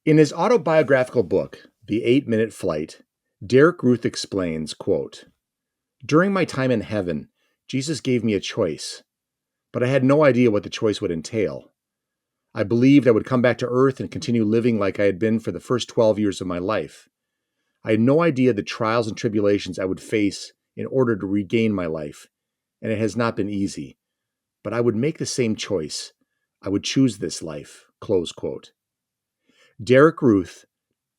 In his autobiographical book, The 8-Minute Flight, Derek Ruth explains, quote, "During my time in heaven, Jesus gave me a choice, but I had no idea what the choice would entail. I believed I would come back to earth and continue living like I had been for the first 12 years of my life. I had no idea the trials and tribulations I would face in order to regain my life, and it has not been easy. But I would make the same choice. I would choose this life." Close quote. Derek Ruth,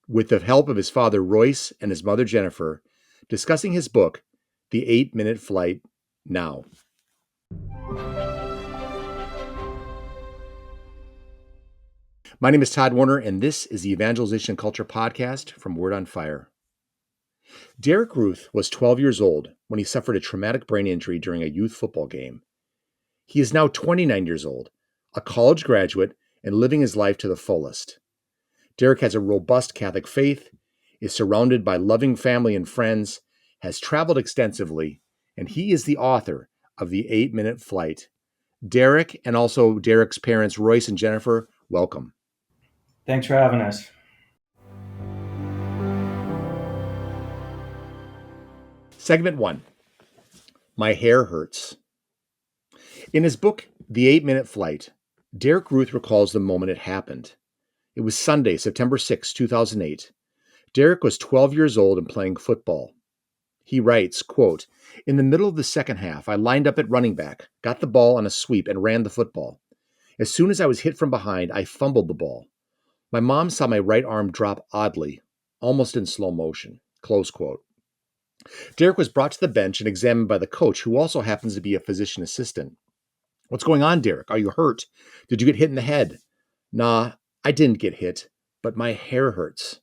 with the help of his father Royce and his mother Jennifer, discussing his book, The 8-Minute Flight, now. My name is Todd Warner, and this is the Evangelization Culture Podcast from Word on Fire. Derek Ruth was 12 years old when he suffered a traumatic brain injury during a youth football game. He is now 29 years old, a college graduate, and living his life to the fullest. Derek has a robust Catholic faith, is surrounded by loving family and friends, has traveled extensively, and he is the author of The 8-Minute Flight. Derek, and also Derek's parents, Royce and Jennifer, welcome. Thanks for having us. Segment 1, My Hair Hurts. In his book, The 8-Minute Flight, Derek Ruth recalls the moment it happened. It was Sunday, September 6, 2008. Derek was 12 years old and playing football. He writes, quote, "In the middle of the second half, I lined up at running back, got the ball on a sweep, and ran the football. As soon as I was hit from behind, I fumbled the ball. My mom saw my right arm drop oddly, almost in slow motion." Close quote. Derek was brought to the bench and examined by the coach, who also happens to be a physician assistant. "What's going on, Derek? Are you hurt? Did you get hit in the head?" "Nah, I didn't get hit, but my hair hurts."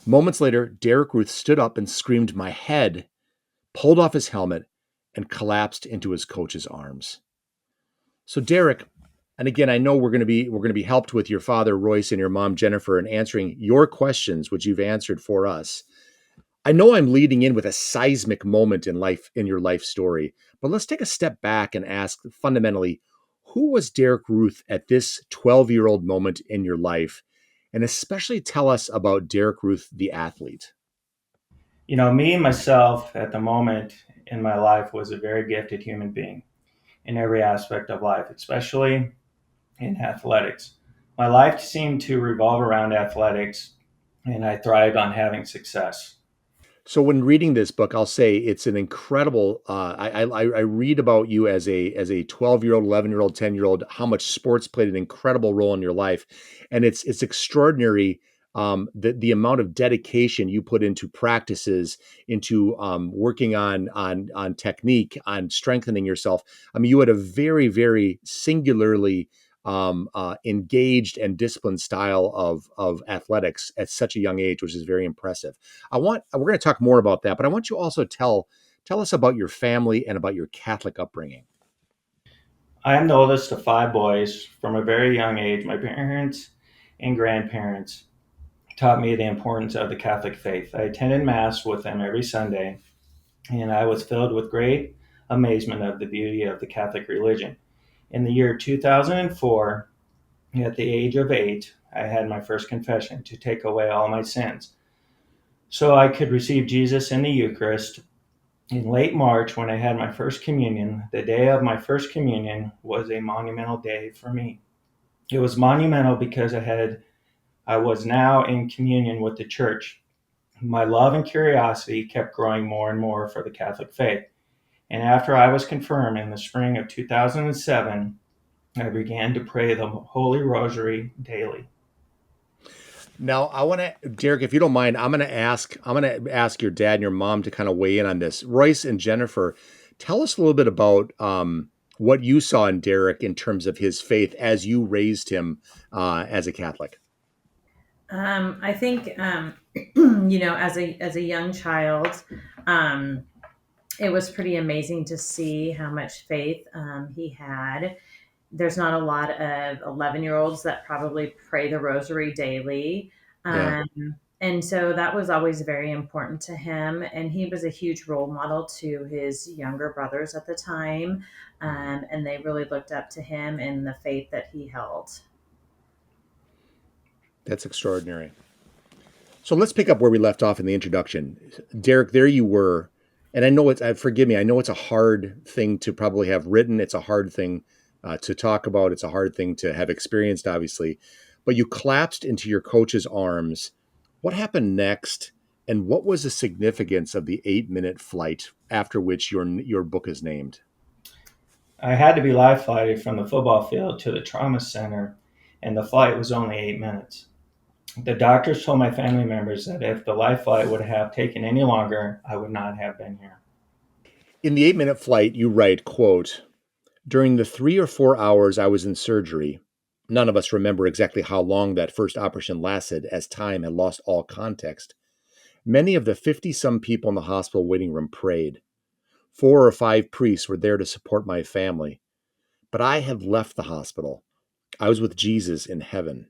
Moments later, Derek Ruth stood up and screamed, "My head," pulled off his helmet, and collapsed into his coach's arms. So Derek, and again, I know we're going to be helped with your father Royce and your mom Jennifer in answering your questions, which you've answered for us. I know I'm leading in with a seismic moment in your life story, but let's take a step back and ask fundamentally, who was Derek Ruth at this 12-year-old moment in your life? And especially tell us about Derek Ruth, the athlete. Me, myself, at the moment in my life was a very gifted human being in every aspect of life, especially in athletics. My life seemed to revolve around athletics, and I thrived on having success. So when reading this book, I'll say it's an incredible. I read about you as a 12-year-old, 11-year-old, 10-year-old, how much sports played an incredible role in your life, and it's extraordinary, the amount of dedication you put into practices, into working on technique, on strengthening yourself. I mean, you had a very very singularly engaged and disciplined style of athletics at such a young age, which is very impressive. We're going to talk more about that, but I want you also tell us about your family and about your Catholic upbringing. I am the oldest of five boys. From a very young age, my parents and grandparents taught me the importance of the Catholic faith. I attended Mass with them every Sunday, and I was filled with great amazement of the beauty of the Catholic religion. In the year 2004, at the age of 8, I had my first confession to take away all my sins so I could receive Jesus in the Eucharist. In late March, when I had my first communion, the day of my first communion was a monumental day for me. It was monumental because I was now in communion with the church. My love and curiosity kept growing more and more for the Catholic faith. And after I was confirmed in the spring of 2007, I began to pray the Holy Rosary daily. Now, I want to, Derek, if you don't mind, I'm going to ask your dad and your mom to kind of weigh in on this. Royce and Jennifer, tell us a little bit about what you saw in Derek in terms of his faith as you raised him as a Catholic. I think, as a young child, um, it was pretty amazing to see how much faith he had. There's not a lot of 11-year-olds that probably pray the rosary daily. Yeah. And so that was always very important to him. And he was a huge role model to his younger brothers at the time. And they really looked up to him in the faith that he held. That's extraordinary. So let's pick up where we left off in the introduction. Derek, there you were. And I know forgive me, I know it's a hard thing to probably have written. It's a hard thing to talk about. It's a hard thing to have experienced, obviously. But you collapsed into your coach's arms. What happened next? And what was the significance of the 8-minute flight after which your book is named? I had to be life flighted from the football field to the trauma center, and the flight was only 8 minutes. The doctors told my family members that if the life flight would have taken any longer, I would not have been here. In the 8-minute flight, you write, quote, during the 3 or 4 hours I was in surgery, none of us remember exactly how long that first operation lasted, as time had lost all context. Many of the 50-some people in the hospital waiting room prayed. 4 or 5 priests were there to support my family. But I had left the hospital. I was with Jesus in heaven.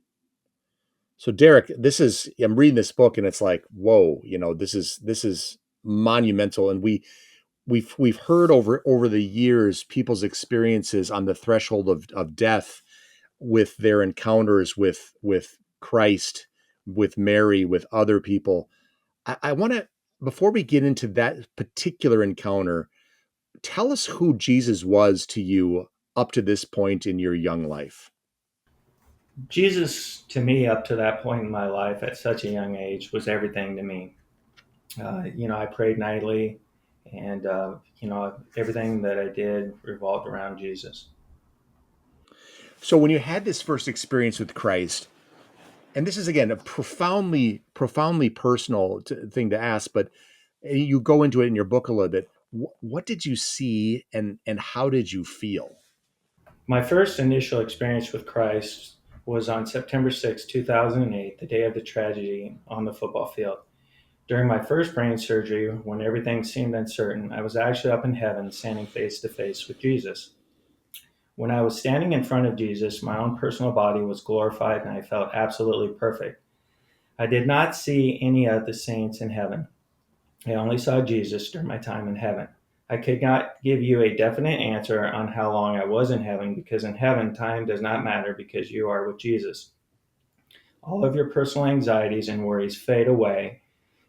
So Derek, I'm reading this book and it's like, whoa, this is monumental. And we've heard over the years people's experiences on the threshold of death with their encounters with Christ, with Mary, with other people. I want to, before we get into that particular encounter, tell us who Jesus was to you up to this point in your young life. Jesus, to me, up to that point in my life at such a young age, was everything to me. I prayed nightly, and everything that I did revolved around Jesus. So when you had this first experience with Christ, and this is again a profoundly personal thing to ask, but you go into it in your book a little bit. What did you see, and how did you feel? My first initial experience with Christ was on September 6, 2008, the day of the tragedy on the football field. During my first brain surgery, when everything seemed uncertain, I was actually up in heaven, standing face to face with Jesus. When I was standing in front of Jesus, my own personal body was glorified and I felt absolutely perfect. I did not see any of the saints in heaven. I only saw Jesus during my time in heaven. I could not give you a definite answer on how long I was in heaven, because in heaven, time does not matter because you are with Jesus. All of your personal anxieties and worries fade away.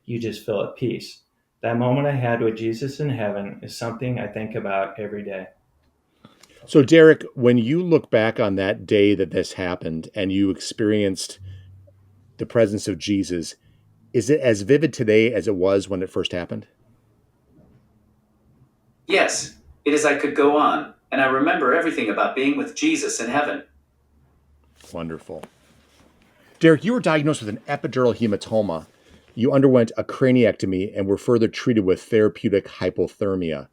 You just feel at peace. That moment I had with Jesus in heaven is something I think about every day. So Derek, when you look back on that day that this happened and you experienced the presence of Jesus, is it as vivid today as it was when it first happened? Yes, it is. I could go on, and I remember everything about being with Jesus in heaven. Wonderful. Derek, you were diagnosed with an epidural hematoma. You underwent a craniectomy and were further treated with therapeutic hypothermia.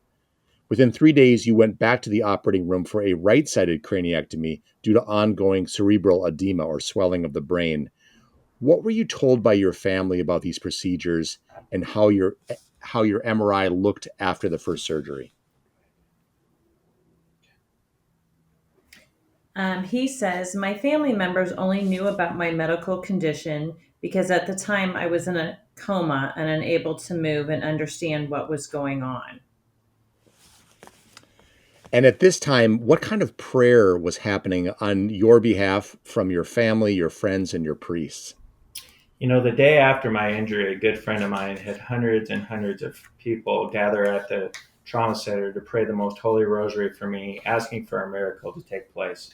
Within 3 days, you went back to the operating room for a right-sided craniectomy due to ongoing cerebral edema or swelling of the brain. What were you told by your family about these procedures and how your MRI looked after the first surgery? He says, my family members only knew about my medical condition because at the time I was in a coma and unable to move and understand what was going on. And at this time, what kind of prayer was happening on your behalf from your family, your friends, and your priests? The day after my injury, a good friend of mine had hundreds and hundreds of people gather at the trauma center to pray the most holy rosary for me, asking for a miracle to take place.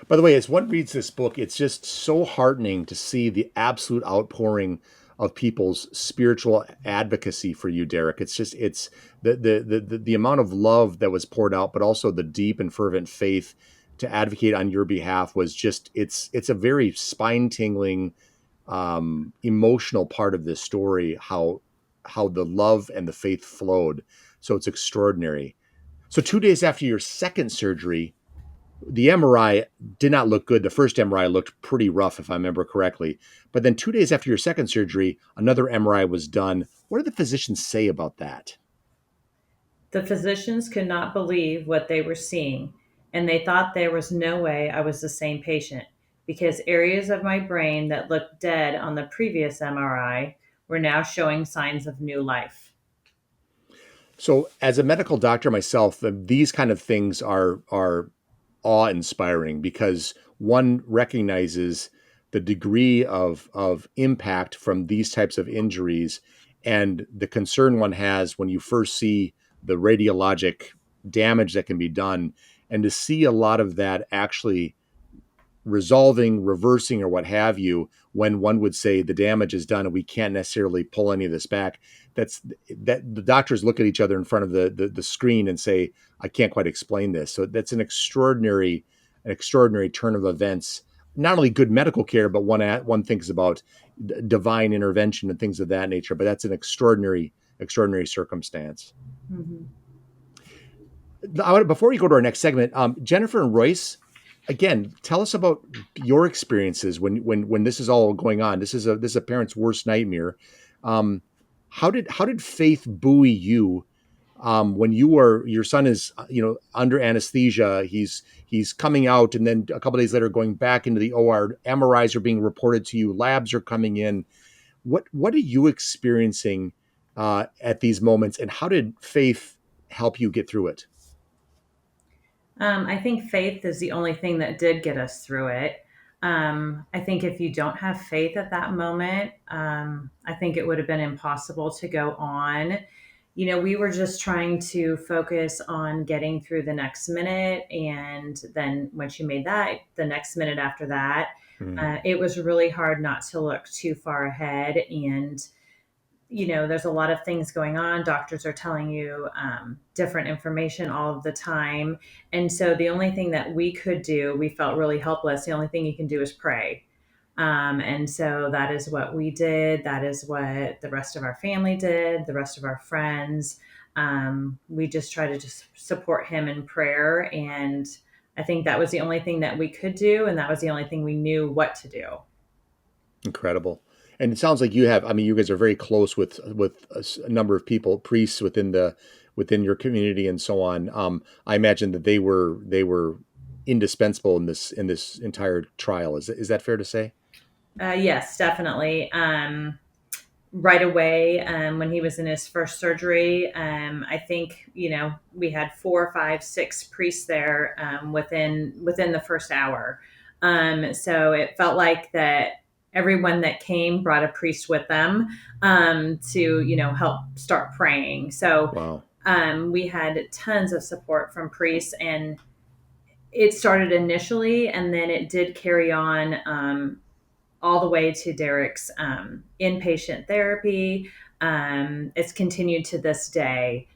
By the way, as one reads this book, it's just so heartening to see the absolute outpouring of people's spiritual advocacy for you, Derek. It's the amount of love that was poured out, but also the deep and fervent faith to advocate on your behalf was just it's a very spine tingling, emotional part of this story. How the love and the faith flowed. So it's extraordinary. So 2 days after your second surgery, the MRI did not look good. The first MRI looked pretty rough, if I remember correctly. But then 2 days after your second surgery, another MRI was done. What did the physicians say about that? The physicians could not believe what they were seeing, and they thought there was no way I was the same patient because areas of my brain that looked dead on the previous MRI were now showing signs of new life. So, as a medical doctor myself, these kind of things are awe-inspiring because one recognizes the degree of impact from these types of injuries and the concern one has when you first see the radiologic damage that can be done, and to see a lot of that actually resolving, reversing, or what have you, when one would say the damage is done and we can't necessarily pull any of this back. That the doctors look at each other in front of the screen and say, I can't quite explain this. So that's an extraordinary turn of events. Not only good medical care, but one thinks about divine intervention and things of that nature. But that's an extraordinary circumstance. Mm-hmm. Before we go to our next segment, Jennifer and Royce, again, tell us about your experiences when this is all going on. This is a parent's worst nightmare. How did faith buoy you when your son is under anesthesia? He's coming out, and then a couple of days later going back into the OR. MRIs are being reported to you. Labs are coming in. What are you experiencing at these moments, and how did faith help you get through it? I think faith is the only thing that did get us through it. I think if you don't have faith at that moment, I think it would have been impossible to go on. We were just trying to focus on getting through the next minute. And then once you made that, the next minute after that, it was really hard not to look too far ahead. And there's a lot of things going on. Doctors are telling you different information all of the time. And so the only thing that we could do, we felt really helpless. The only thing you can do is pray. And so that is what we did. That is what the rest of our family did, the rest of our friends. We just try to just support him in prayer. And I think that was the only thing that we could do. And that was the only thing we knew what to do. Incredible. And it sounds like you guys are very close with a number of people, priests within your community and so on. I imagine that they were indispensable in this entire trial. Is that fair to say? Yes, definitely. Right away, when he was in his first surgery, I think we had 4, 5, 6 priests there within the first hour. So it felt like that everyone that came brought a priest with them to help start praying. So wow. We had tons of support from priests, and it started initially, and then it did carry on all the way to Derek's inpatient therapy. It's continued to this day.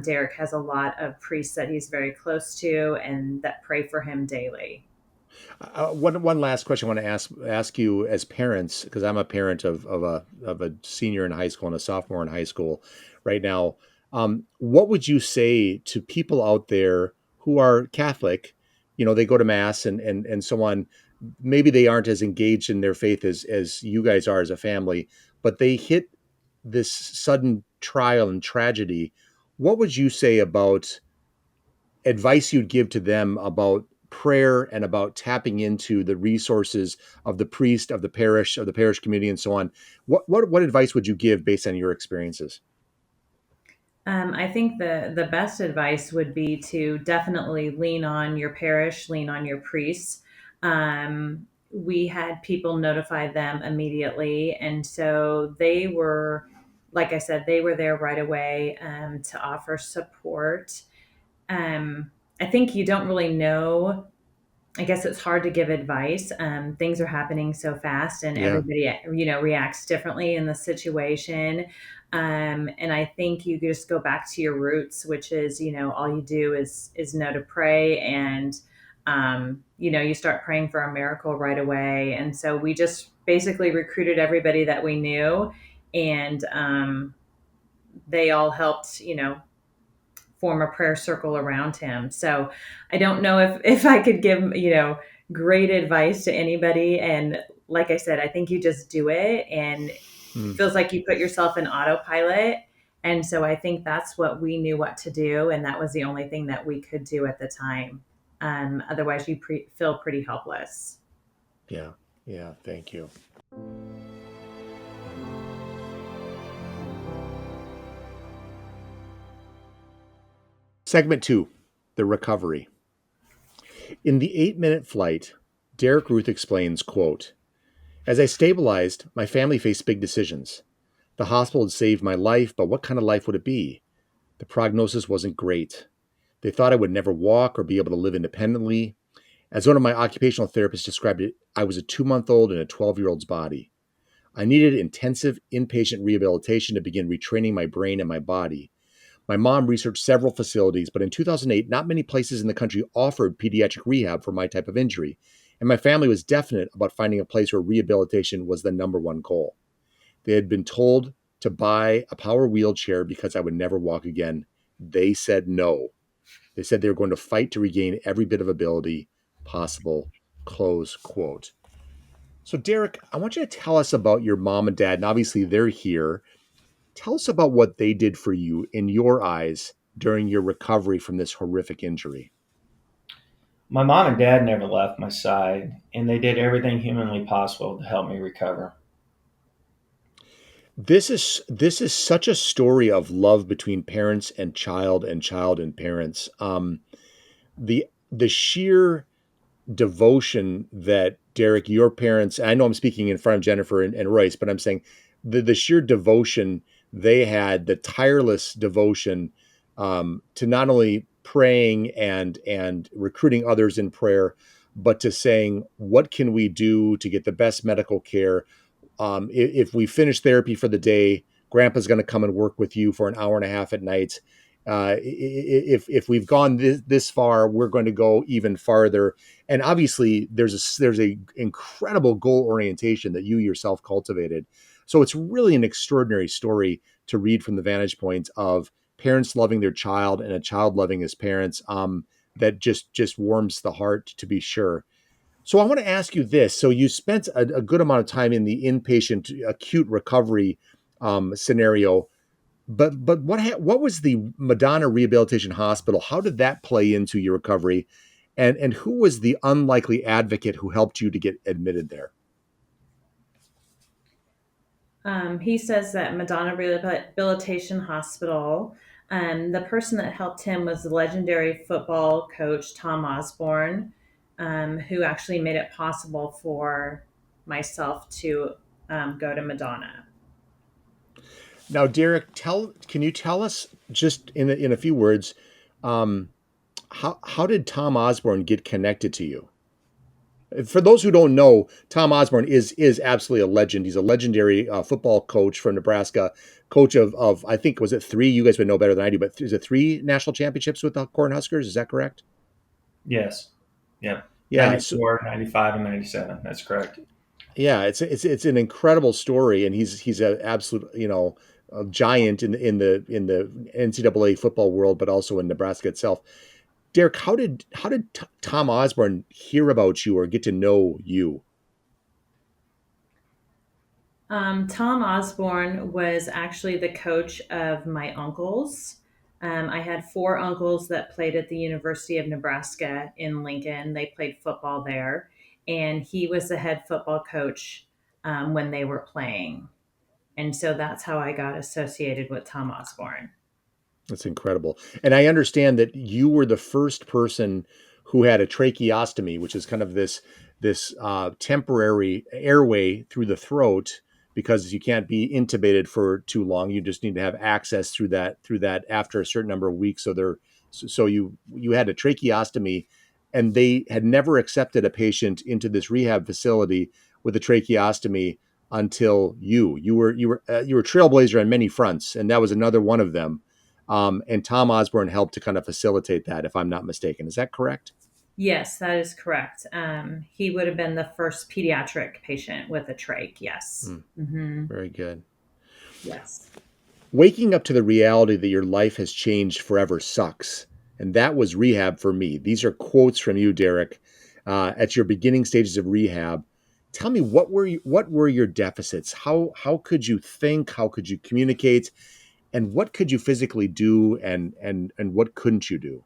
Derek has a lot of priests that he's very close to and that pray for him daily. One last question I want to ask you as parents, because I'm a parent of a senior in high school and a sophomore in high school right now. What would you say to people out there who are Catholic? They go to mass and so on. Maybe they aren't as engaged in their faith as you guys are as a family, but they hit this sudden trial and tragedy. What would you say about advice you'd give to them about prayer and about tapping into the resources of the priest, of the parish community, and so on? What advice would you give based on your experiences? I think the best advice would be to definitely lean on your parish, lean on your priests. We had people notify them immediately, and so they were, like I said, they were there right away to offer support. I think you don't really know. I guess it's hard to give advice. Things are happening so fast, and Yeah. everybody, reacts differently in the situation. And I think you just go back to your roots, which is, all you do is know to pray, and you start praying for a miracle right away. And so we just basically recruited everybody that we knew, and they all helped, form a prayer circle around him. So I don't know if I could give, great advice to anybody. And like I said, I think you just do it, and it feels like you put yourself in autopilot. And so I think that's what we knew what to do. And that was the only thing that we could do at the time. Otherwise you feel pretty helpless. Yeah. Yeah. Thank you. Segment 2, the recovery. In the 8-minute flight, Derek Ruth explains, quote, As I stabilized, my family faced big decisions. The hospital had saved my life, but what kind of life would it be? The prognosis wasn't great. They thought I would never walk or be able to live independently. As one of my occupational therapists described it, I was a 2-month-old in a 12-year-old's body. I needed intensive inpatient rehabilitation to begin retraining my brain and my body. My mom researched several facilities, but in 2008, not many places in the country offered pediatric rehab for my type of injury, and my family was definite about finding a place where rehabilitation was the number one goal. They had been told to buy a power wheelchair because I would never walk again. They said no. They said they were going to fight to regain every bit of ability possible. Close quote. So, Derek, I want you to tell us about your mom and dad, and obviously they're here. Tell us about what they did for you in your eyes during your recovery from this horrific injury. My mom and dad never left my side, and they did everything humanly possible to help me recover. This is such a story of love between parents and child and parents. The sheer devotion that Derek, your parents, I know I'm speaking in front of Jennifer and Royce, but I'm saying the sheer devotion they had, the tireless devotion to not only praying and recruiting others in prayer, but to saying, what can we do to get the best medical care? If we finish therapy for the day, grandpa's going to come and work with you for an hour and a half at night. If we've gone this far, we're going to go even farther. And obviously, there's a incredible goal orientation that you yourself cultivated. So it's really an extraordinary story to read from the vantage point of parents loving their child and a child loving his parents. That just warms the heart, to be sure. So I want to ask you this. So you spent a good amount of time in the inpatient acute recovery scenario, but what was the Madonna Rehabilitation Hospital? How did that play into your recovery, and who was the unlikely advocate who helped you to get admitted there? He says that Madonna Rehabilitation Hospital, the person that helped him was the legendary football coach Tom Osborne, who actually made it possible for myself to go to Madonna. Now, Derek, can you tell us just in a few words, um, how did Tom Osborne get connected to you? For those who don't know, Tom Osborne is absolutely a legend. He's a legendary football coach from Nebraska, coach of I think, was it three? You guys would know better than I do, but is it three national championships with the Cornhuskers? Is that correct? Yes. Yeah. Yeah. So 94, 95, and 97. That's correct. yeah, it's an incredible story, and he's an absolute a giant in the NCAA football world, but also in Nebraska itself. Derek, how did Tom Osborne hear about you or get to know you? Tom Osborne was actually the coach of my uncles. I had four uncles that played at the University of Nebraska in Lincoln. They played football there, and he was the head football coach when they were playing. And so that's how I got associated with Tom Osborne. That's incredible. And I understand that you were the first person who had a tracheostomy, which is kind of this temporary airway through the throat because you can't be intubated for too long. You just need to have access through that after a certain number of weeks. So you had a tracheostomy, and they had never accepted a patient into this rehab facility with a tracheostomy until you were a trailblazer on many fronts, and that was another one of them. And Tom Osborne helped to kind of facilitate that, if I'm not mistaken. Is that correct? Yes, that is correct. He would have been the first pediatric patient with a trach. Yes. Very good. Yes. Waking up to the reality that your life has changed forever sucks. And that was rehab for me. These are quotes from you, Derek, at your beginning stages of rehab. Tell me, what were your deficits? How could you think? How could you communicate? And what could you physically do, and what couldn't you do?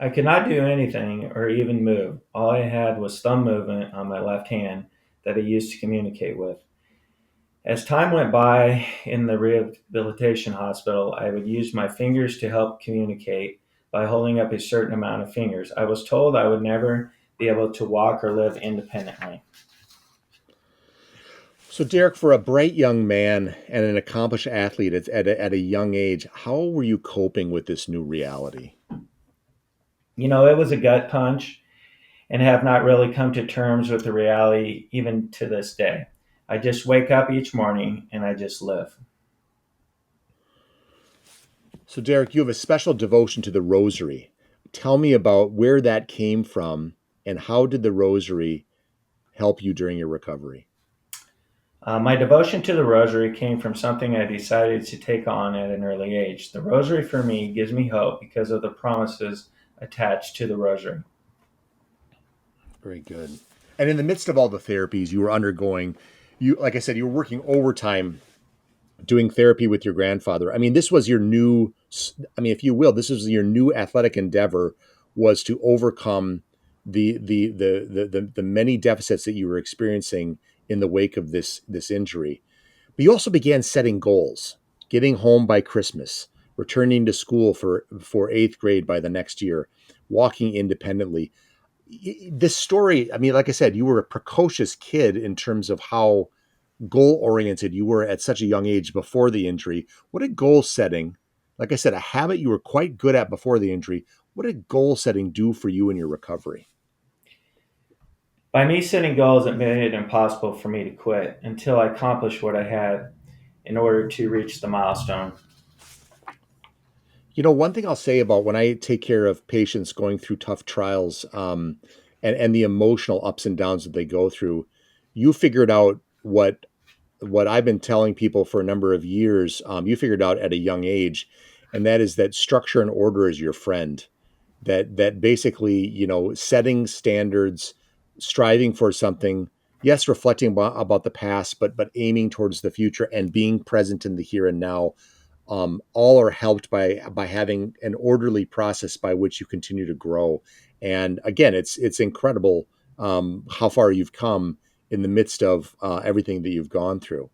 I could not do anything or even move. All I had was thumb movement on my left hand that I used to communicate with. As time went by in the rehabilitation hospital, I would use my fingers to help communicate by holding up a certain amount of fingers. I was told I would never be able to walk or live independently. So, Derek, for a bright young man and an accomplished athlete at a young age, how were you coping with this new reality? It was a gut punch and have not really come to terms with the reality even to this day. I just wake up each morning and I just live. So, Derek, you have a special devotion to the rosary. Tell me about where that came from and how did the rosary help you during your recovery? My devotion to the rosary came from something I decided to take on at an early age. The rosary for me gives me hope because of the promises attached to the rosary. Very good. And in the midst of all the therapies you were undergoing, like I said, you were working overtime doing therapy with your grandfather. I mean, this was your new, if you will, this was your new athletic endeavor, was to overcome the many deficits that you were experiencing in the wake of this injury. But you also began setting goals, getting home by Christmas, returning to school for eighth grade by the next year, walking independently. This story, I mean, like I said, you were a precocious kid in terms of how goal oriented you were at such a young age before the injury. What did goal setting, like I said, a habit you were quite good at before the injury, what did goal setting do for you in your recovery? By me setting goals, it made it impossible for me to quit until I accomplished what I had in order to reach the milestone. One thing I'll say about when I take care of patients going through tough trials, and the emotional ups and downs that they go through, you figured out what I've been telling people for a number of years. You figured out at a young age, and that is that structure and order is your friend. That basically, setting standards, striving for something, yes, reflecting about the past, but aiming towards the future and being present in the here and now, all are helped by having an orderly process by which you continue to grow. And again, it's incredible how far you've come in the midst of everything that you've gone through.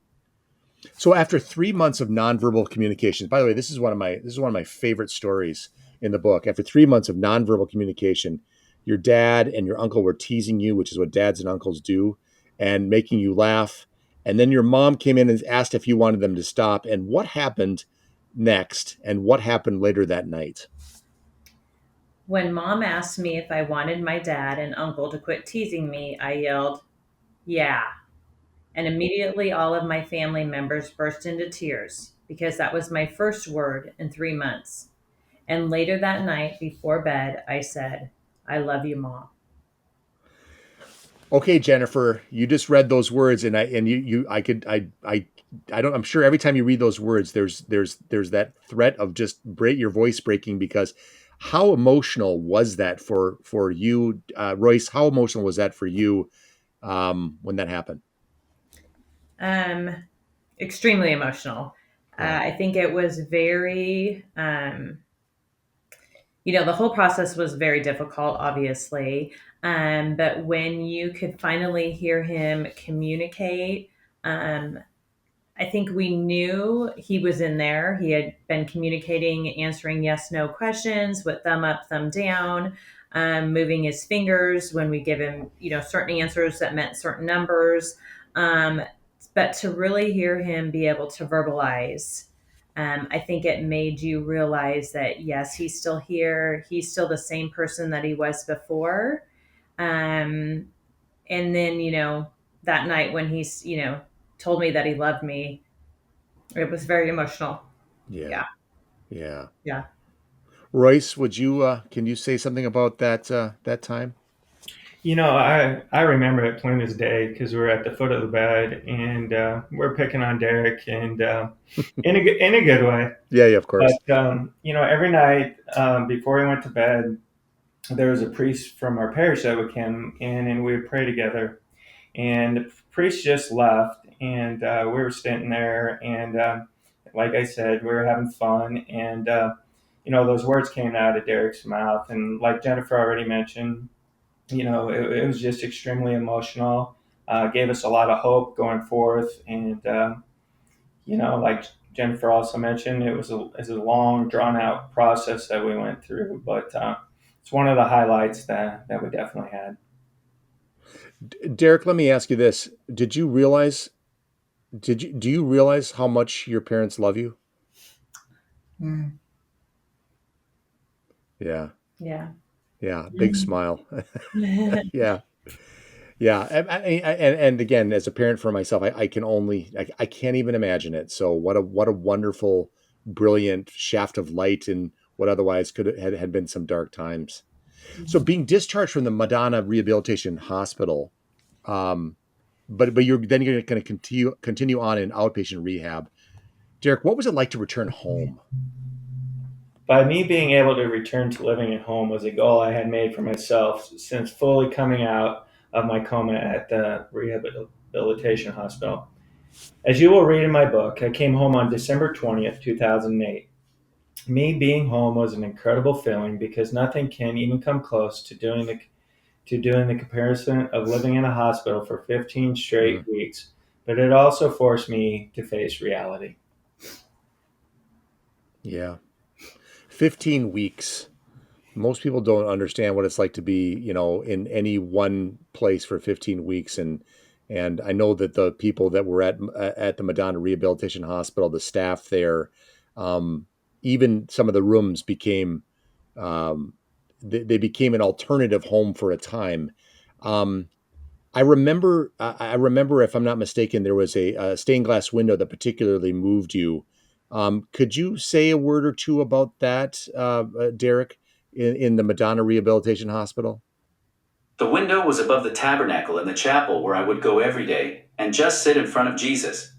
So after 3 months of nonverbal communications, by the way, this is one of my favorite stories in the book. After 3 months of nonverbal communication, your dad and your uncle were teasing you, which is what dads and uncles do, and making you laugh. And then your mom came in and asked if you wanted them to stop. And what happened next? And what happened later that night? When mom asked me if I wanted my dad and uncle to quit teasing me, I yelled, "Yeah." And immediately all of my family members burst into tears because that was my first word in 3 months. And later that night before bed, I said, "I love you, Mom." Okay, Jennifer, you just read those words, and I don't. I'm sure every time you read those words, there's that threat of just your voice breaking, because how emotional was that for you, Royce? How emotional was that for you when that happened? Um, Extremely emotional. Yeah, I think it was very, the whole process was very difficult, obviously. But when you could finally hear him communicate, um, I think we knew he was in there. He had been communicating, answering yes, no questions with thumb up, thumb down, moving his fingers when we give him, certain answers that meant certain numbers. Um, but to really hear him be able to verbalize, I think it made you realize that, yes, he's still here. He's still the same person that he was before. Um, and then, that night when he's, told me that he loved me, it was very emotional. yeah, Yeah. yeah. Yeah. Royce, can you say something about that time? I remember it plain as day because we were at the foot of the bed and we're picking on Derek and in a good way. Yeah, yeah, of course. But every night before we went to bed, there was a priest from our parish that would come in and we would pray together. And the priest just left, and we were standing there, and like I said, we were having fun, and those words came out of Derek's mouth, and like Jennifer already mentioned, it was just extremely emotional. Gave us a lot of hope going forth, and like Jennifer also mentioned, it was a long, drawn out process that we went through, but it's one of the highlights that we definitely had. Derek, let me ask you this: did you realize Do you realize how much your parents love you? Mm. Yeah. Yeah. Yeah. Big smile. Yeah. Yeah. And again, as a parent for myself, I can only, I can't even imagine it. So what a wonderful, brilliant shaft of light in what otherwise had been some dark times. So being discharged from the Madonna Rehabilitation Hospital, um, but you're going to continue on in outpatient rehab. Derek, what was it like to return home? By me being able to return to living at home was a goal I had made for myself since fully coming out of my coma at the rehabilitation hospital. As you will read in my book, I came home on December 20th, 2008. Me being home was an incredible feeling because nothing can even come close to doing the comparison of living in a hospital for 15 straight Mm, weeks, but it also forced me to face reality. yeah, 15 weeks. Most people don't understand what it's like to be, in any one place for 15 weeks. And I know that the people that were at the Madonna Rehabilitation Hospital, the staff there, um, even some of the rooms became, um, they became an alternative home for a time. Um, I remember, if I'm not mistaken, there was a stained glass window that particularly moved you. Could you say a word or two about that, Derek, in the Madonna Rehabilitation Hospital? The window was above the tabernacle in the chapel where I would go every day and just sit in front of Jesus.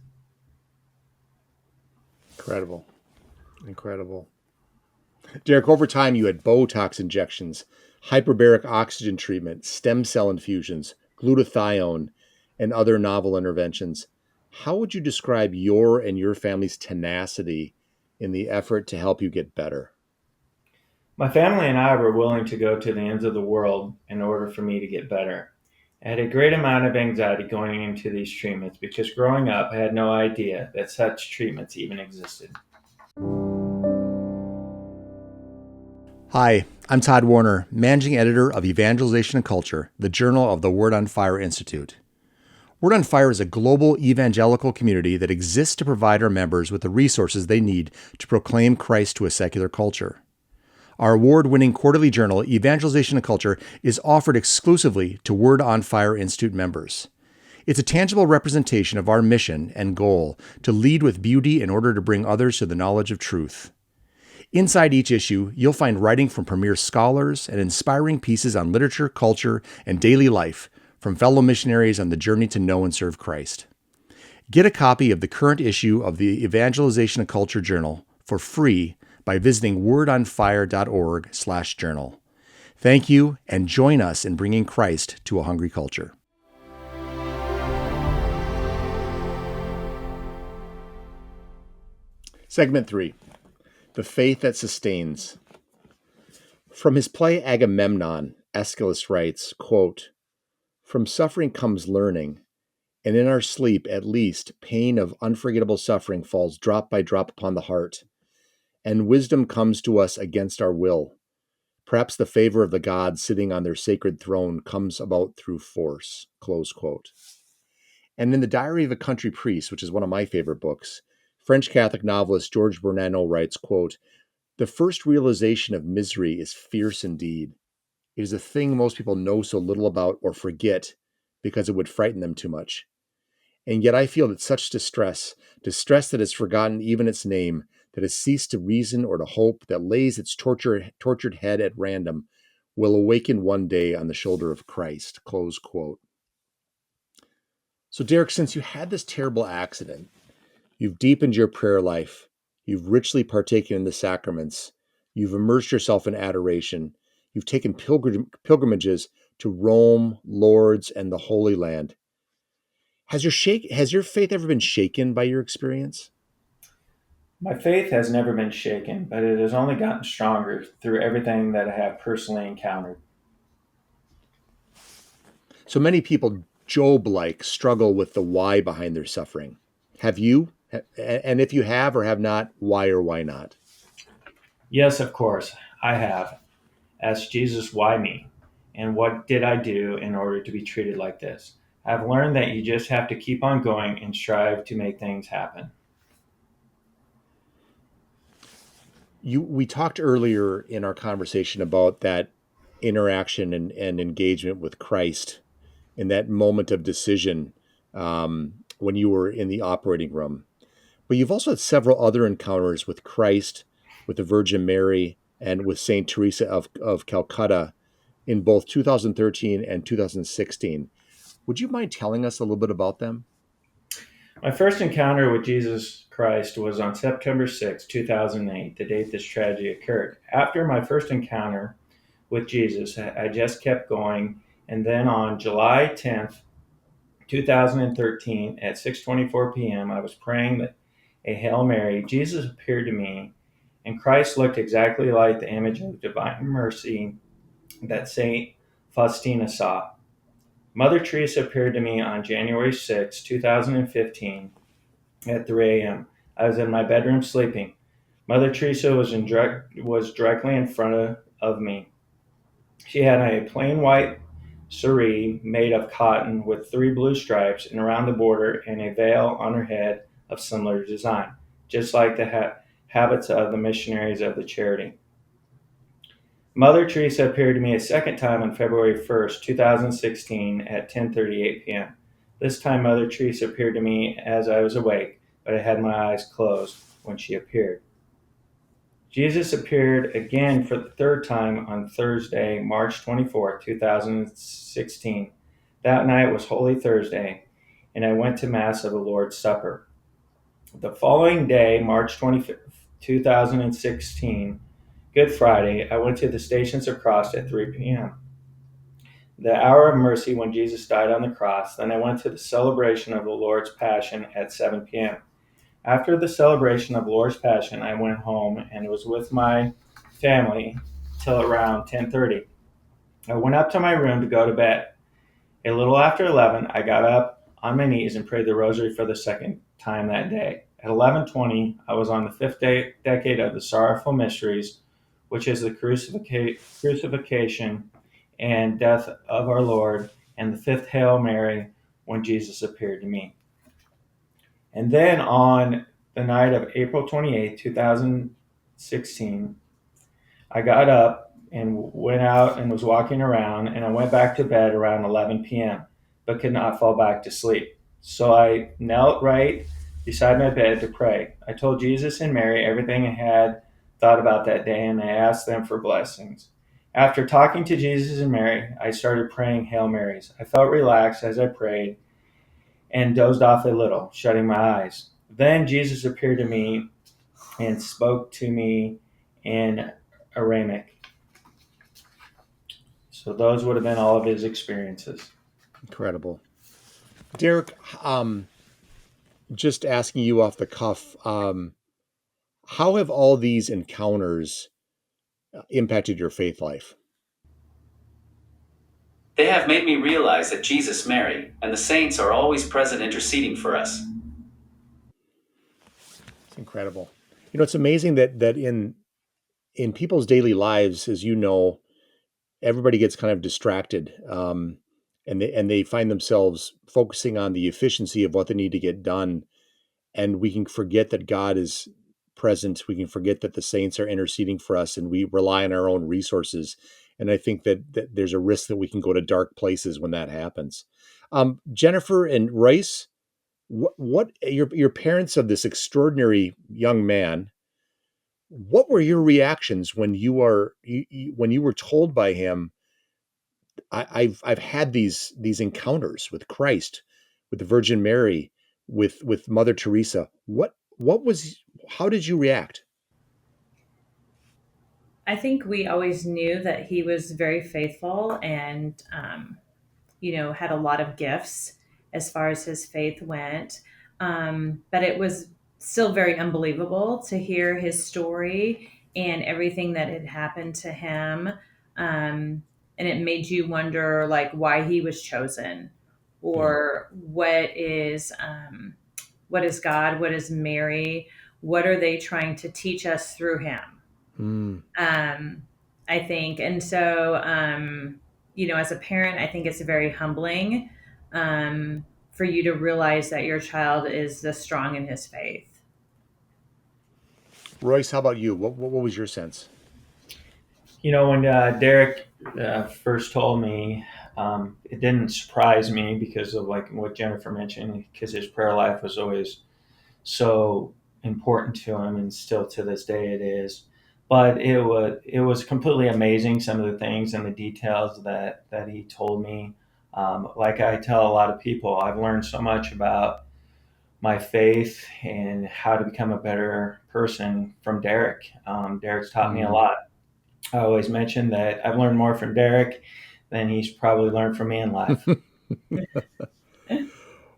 Incredible, incredible. Derek, over time, you had Botox injections, hyperbaric oxygen treatment, stem cell infusions, glutathione, and other novel interventions. How would you describe your and your family's tenacity in the effort to help you get better? My family and I were willing to go to the ends of the world in order for me to get better. I had a great amount of anxiety going into these treatments because growing up, I had no idea that such treatments even existed. Hi, I'm Todd Warner, managing editor of Evangelization Culture, the journal of the Word on Fire Institute. Word on Fire is a global evangelical community that exists to provide our members with the resources they need to proclaim Christ to a secular culture. Our award-winning quarterly journal, Evangelization Culture, is offered exclusively to Word on Fire Institute members. It's a tangible representation of our mission and goal to lead with beauty in order to bring others to the knowledge of truth. Inside each issue, you'll find writing from premier scholars and inspiring pieces on literature, culture, and daily life from fellow missionaries on the journey to know and serve Christ. Get a copy of the current issue of the Evangelization Culture Journal for free by visiting wordonfire.org/journal. Thank you, and join us in bringing Christ to a hungry culture. Segment 3. The Faith That Sustains. From his play Agamemnon, Aeschylus writes, quote, "From suffering comes learning, and in our sleep, at least, pain of unforgettable suffering falls drop by drop upon the heart, and wisdom comes to us against our will. Perhaps the favor of the gods sitting on their sacred throne comes about through force." Close quote. And in The Diary of a Country Priest, which is one of my favorite books, French Catholic novelist Georges Bernanot writes, quote, "The first realization of misery is fierce indeed. It is a thing most people know so little about or forget because it would frighten them too much. And yet I feel that such distress that has forgotten even its name, that has ceased to reason or to hope, that lays its tortured head at random, will awaken one day on the shoulder of Christ." Close quote. So, Derek, since you had this terrible accident, you've deepened your prayer life, you've richly partaken in the sacraments, you've immersed yourself in adoration, you've taken pilgrimages to Rome, Lourdes, and the Holy Land. Has your faith ever been shaken by your experience? My faith has never been shaken, but it has only gotten stronger through everything that I have personally encountered. So many people, Job-like, struggle with the why behind their suffering. Have you? And if you have or have not, why or why not? Yes, of course, I have. Asked Jesus, why me? And what did I do in order to be treated like this? I've learned that you just have to keep on going and strive to make things happen. We talked earlier in our conversation about that interaction and engagement with Christ in that moment of decision when you were in the operating room. But you've also had several other encounters with Christ, with the Virgin Mary, and with Saint Teresa of Calcutta in both 2013 and 2016. Would you mind telling us a little bit about them? My first encounter with Jesus Christ was on September 6, 2008, the date this tragedy occurred. After my first encounter with Jesus, I just kept going, and then on July 10th, 2013, at 6:24 p.m., I was praying that a Hail Mary. Jesus appeared to me, and Christ looked exactly like the image of divine mercy that Saint Faustina saw. Mother Teresa appeared to me on January 6, 2015, at 3 a.m. I was in my bedroom sleeping. Mother Teresa was directly in front of me. She had a plain white saree made of cotton with 3 blue stripes, and around the border and a veil on her head of similar design, just like the habits of the missionaries of the charity. Mother Teresa appeared to me a second time on February 1st, 2016 at 10:38 p.m. This time Mother Teresa appeared to me as I was awake, but I had my eyes closed when she appeared. Jesus appeared again for the third time on Thursday, March 24th, 2016. That night was Holy Thursday, and I went to Mass of the Lord's Supper. The following day, March 25th, 2016, Good Friday, I went to the Stations of Cross at 3 p.m., the hour of mercy when Jesus died on the cross. Then I went to the celebration of the Lord's Passion at 7 p.m. After the celebration of Lord's Passion, I went home and was with my family till around 10:30. I went up to my room to go to bed. A little after 11, I got up on my knees and prayed the rosary for the second time that day. At 11:20, I was on the fifth decade of the Sorrowful Mysteries, which is the crucifixion and death of our Lord, and the fifth Hail Mary when Jesus appeared to me. And then on the night of April 28, 2016, I got up and went out and was walking around, and I went back to bed around 11 p.m., but could not fall back to sleep. So I knelt right beside my bed to pray. I told Jesus and Mary everything I had thought about that day, and I asked them for blessings. After talking to Jesus and Mary, I started praying Hail Marys. I felt relaxed as I prayed and dozed off a little, shutting my eyes. Then Jesus appeared to me and spoke to me in Aramaic. So those would have been all of his experiences. Incredible. Derek, just asking you off the cuff, how have all these encounters impacted your faith life? They have made me realize that Jesus, Mary, and the saints are always present interceding for us. It's incredible. It's amazing that in people's daily lives, as you know, everybody gets kind of distracted, and they find themselves focusing on the efficiency of what they need to get done, and we can forget that God is present. We can forget that the saints are interceding for us, and we rely on our own resources. And I think that there's a risk that we can go to dark places when that happens. Jennifer and Royce, what your parents of this extraordinary young man? What were your reactions when when you were told by him, I've had these encounters with Christ, with the Virgin Mary, with Mother Teresa. What was how did you react? I think we always knew that he was very faithful and, had a lot of gifts as far as his faith went. But it was still very unbelievable to hear his story and everything that had happened to him. And it made you wonder, like, why he was chosen, Yeah. or what is God, what is Mary, what are they trying to teach us through him? Mm, I think. And so, as a parent, I think it's very humbling. for you to realize that your child is this strong in his faith. Royce, how about you? What was your sense? When Derek first told me, it didn't surprise me because of like what Jennifer mentioned, because his prayer life was always so important to him, and still to this day it is. But it was completely amazing, some of the things and the details that he told me. Like I tell a lot of people, I've learned so much about my faith and how to become a better person from Derek. Derek's taught me a lot. I always mention that I've learned more from Derek than he's probably learned from me in life.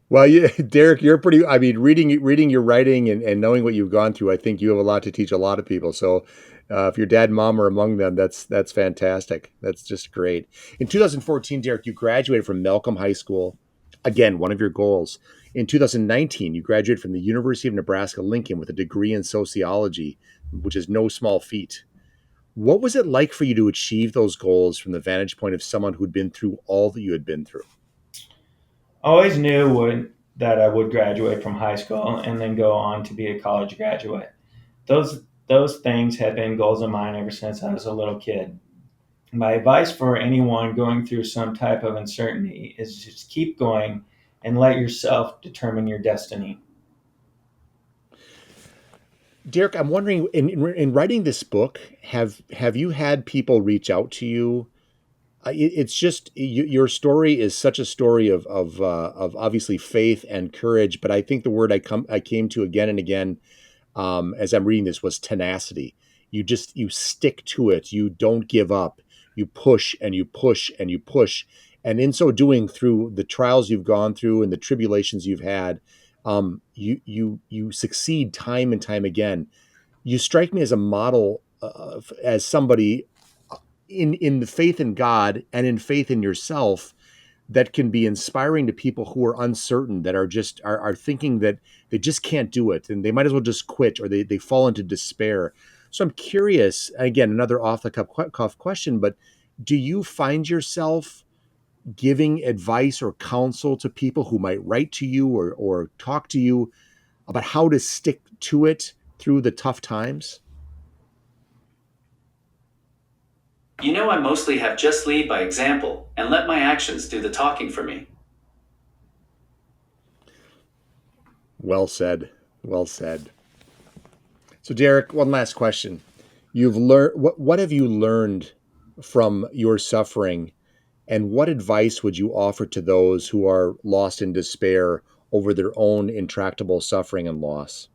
Well, yeah, Derek, you're pretty. I mean, reading your writing and knowing what you've gone through, I think you have a lot to teach a lot of people. So, if your dad and mom are among them, that's fantastic. That's just great. In 2014, Derek, you graduated from Malcolm High School. Again, one of your goals. In 2019, you graduated from the University of Nebraska Lincoln with a degree in sociology, which is no small feat. What was it like for you to achieve those goals from the vantage point of someone who'd been through all that you had been through? I always knew that I would graduate from high school and then go on to be a college graduate. Those things had been goals of mine ever since I was a little kid. My advice for anyone going through some type of uncertainty is just keep going and let yourself determine your destiny. Derek, I'm wondering, in writing this book, have you had people reach out to you? It's just your story is such a story of obviously faith and courage, but I think the word I came to again and again, as I'm reading this, was tenacity. You stick to it. You don't give up. You push and you push and you push, and in so doing, through the trials you've gone through and the tribulations you've had, you succeed time and time again. You strike me as a model, as somebody in the faith in God and in faith in yourself, that can be inspiring to people who are uncertain, that are thinking that they just can't do it and they might as well just quit, or they fall into despair. So I'm curious, again, another off the cuff question, but do you find yourself giving advice or counsel to people who might write to you or talk to you about how to stick to it through the tough times? I mostly have just lead by example and let my actions do the talking for me. Well said. Well said. So, Derek, one last question. You've learned what have you learned from your suffering, and what advice would you offer to those who are lost in despair over their own intractable suffering and loss?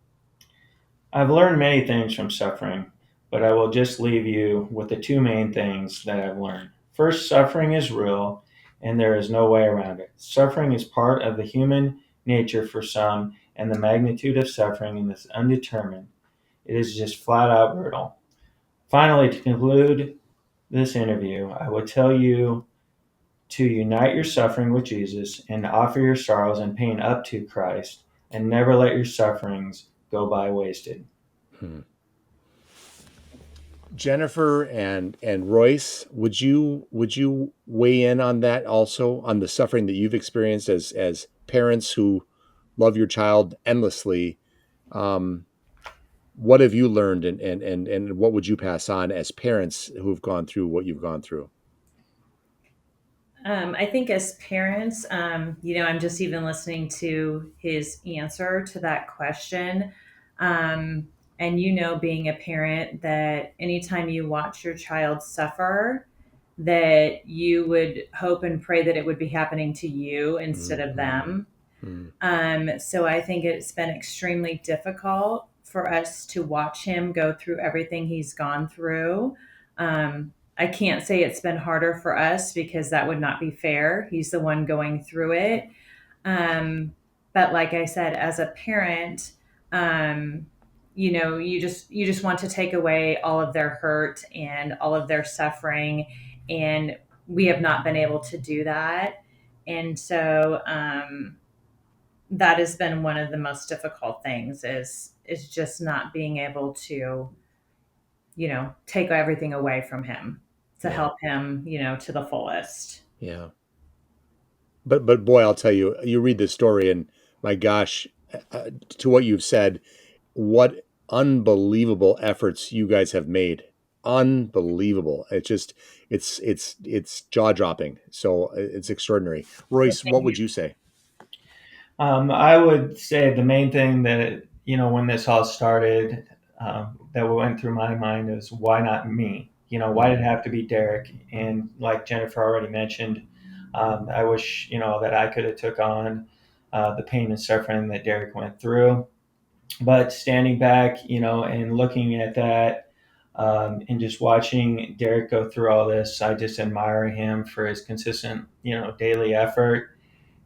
I've learned many things from suffering, but I will just leave you with the two main things that I've learned. First, suffering is real and there is no way around it. Suffering is part of the human nature for some, and the magnitude of suffering is undetermined. It is just flat out brutal. Finally, to conclude this interview, I would tell you to unite your suffering with Jesus and offer your sorrows and pain up to Christ, and never let your sufferings go by wasted. Hmm. Jennifer and Royce, would you weigh in on that also, on the suffering that you've experienced as parents who love your child endlessly? Um, what have you learned, and what would you pass on as parents who've gone through what you've gone through? I think as parents, I'm just even listening to his answer to that question. Um, and being a parent, that anytime you watch your child suffer, that you would hope and pray that it would be happening to you instead of Mm-hmm. them. So I think it's been extremely difficult for us to watch him go through everything he's gone through. I can't say it's been harder for us because that would not be fair. He's the one going through it. But like I said, as a parent, you just want to take away all of their hurt and all of their suffering, and we have not been able to do that. And so that has been one of the most difficult things, is just not being able to take everything away from him to Yeah, help him to the fullest. yeah. But boy, I'll tell you, you read this story, and my gosh, to what you've said, what unbelievable efforts you guys have made. Unbelievable. It's jaw dropping. So it's extraordinary. Royce, what would you say? I would say the main thing that, when this all started, that went through my mind is why not me? Why did it have to be Derek? And like Jennifer already mentioned, I wish, that I could have took on the pain and suffering that Derek went through. But standing back, and looking at that, and just watching Derek go through all this, I just admire him for his consistent, daily effort.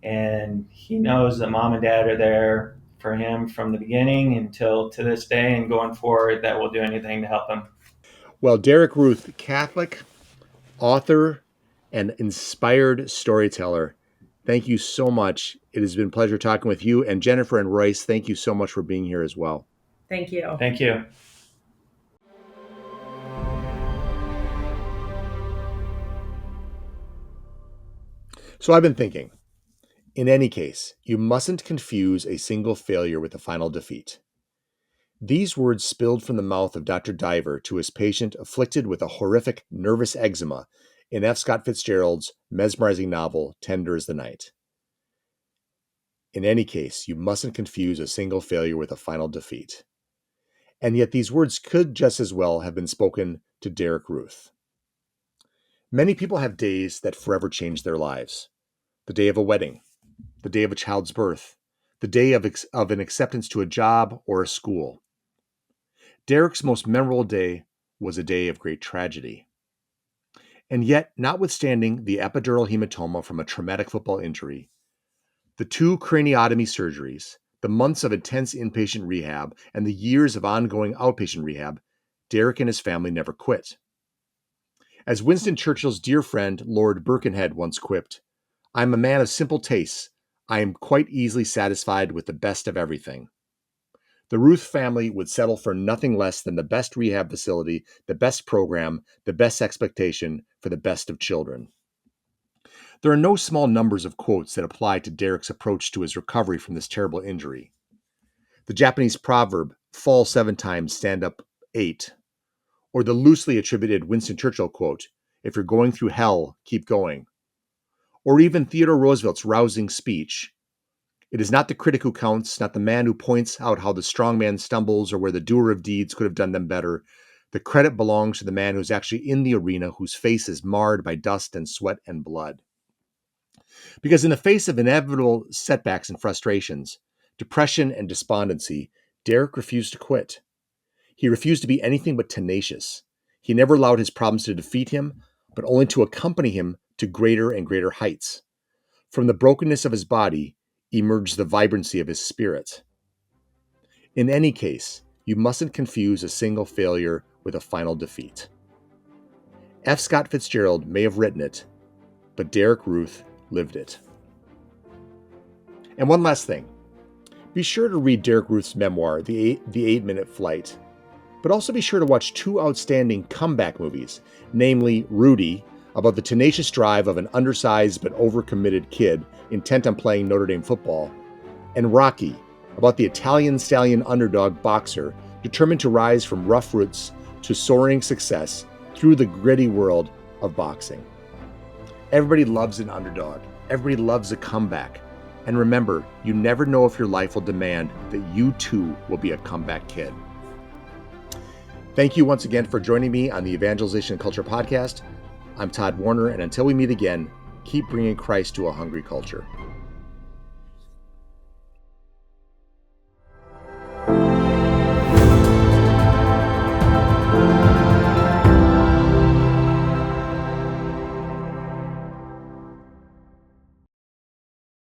And he knows that mom and dad are there for him from the beginning until to this day and going forward, that will do anything to help him. Well, Derek Ruth, Catholic, author, and inspired storyteller. Thank you so much. It has been a pleasure talking with you. And Jennifer and Royce, thank you so much for being here as well. Thank you. Thank you. So I've been thinking, in any case, you mustn't confuse a single failure with a final defeat. These words spilled from the mouth of Dr. Diver to his patient afflicted with a horrific nervous eczema in F. Scott Fitzgerald's mesmerizing novel, Tender as the Night. In any case, you mustn't confuse a single failure with a final defeat. And yet these words could just as well have been spoken to Derek Ruth. Many people have days that forever change their lives. The day of a wedding, the day of a child's birth, the day of an acceptance to a job or a school. Derek's most memorable day was a day of great tragedy. And yet, notwithstanding the epidural hematoma from a traumatic football injury, the 2 craniotomy surgeries, the months of intense inpatient rehab, and the years of ongoing outpatient rehab, Derek and his family never quit. As Winston Churchill's dear friend Lord Birkenhead once quipped, "I'm a man of simple tastes. I am quite easily satisfied with the best of everything." The Ruth family would settle for nothing less than the best rehab facility, the best program, the best expectation for the best of children. There are no small numbers of quotes that apply to Derek's approach to his recovery from this terrible injury. The Japanese proverb, "Fall 7 times, stand up 8," or the loosely attributed Winston Churchill quote, "If you're going through hell, keep going," or even Theodore Roosevelt's rousing speech, "It is not the critic who counts, not the man who points out how the strong man stumbles or where the doer of deeds could have done them better. The credit belongs to the man who's actually in the arena, whose face is marred by dust and sweat and blood." Because in the face of inevitable setbacks and frustrations, depression and despondency, Derek refused to quit. He refused to be anything but tenacious. He never allowed his problems to defeat him, but only to accompany him to greater and greater heights. From the brokenness of his body emerged the vibrancy of his spirit. In any case, you mustn't confuse a single failure with a final defeat. F. Scott Fitzgerald may have written it, but Derek Ruth lived it. And one last thing. Be sure to read Derek Ruth's memoir, The 8-Minute Flight, but also be sure to watch 2 outstanding comeback movies, namely Rudy, about the tenacious drive of an undersized but overcommitted kid intent on playing Notre Dame football, and Rocky, about the Italian stallion underdog boxer determined to rise from rough roots to soaring success through the gritty world of boxing. Everybody loves an underdog. Everybody loves a comeback. And remember, you never know if your life will demand that you too will be a comeback kid. Thank you once again for joining me on the Evangelization Culture Podcast. I'm Todd Warner, and until we meet again, keep bringing Christ to a hungry culture.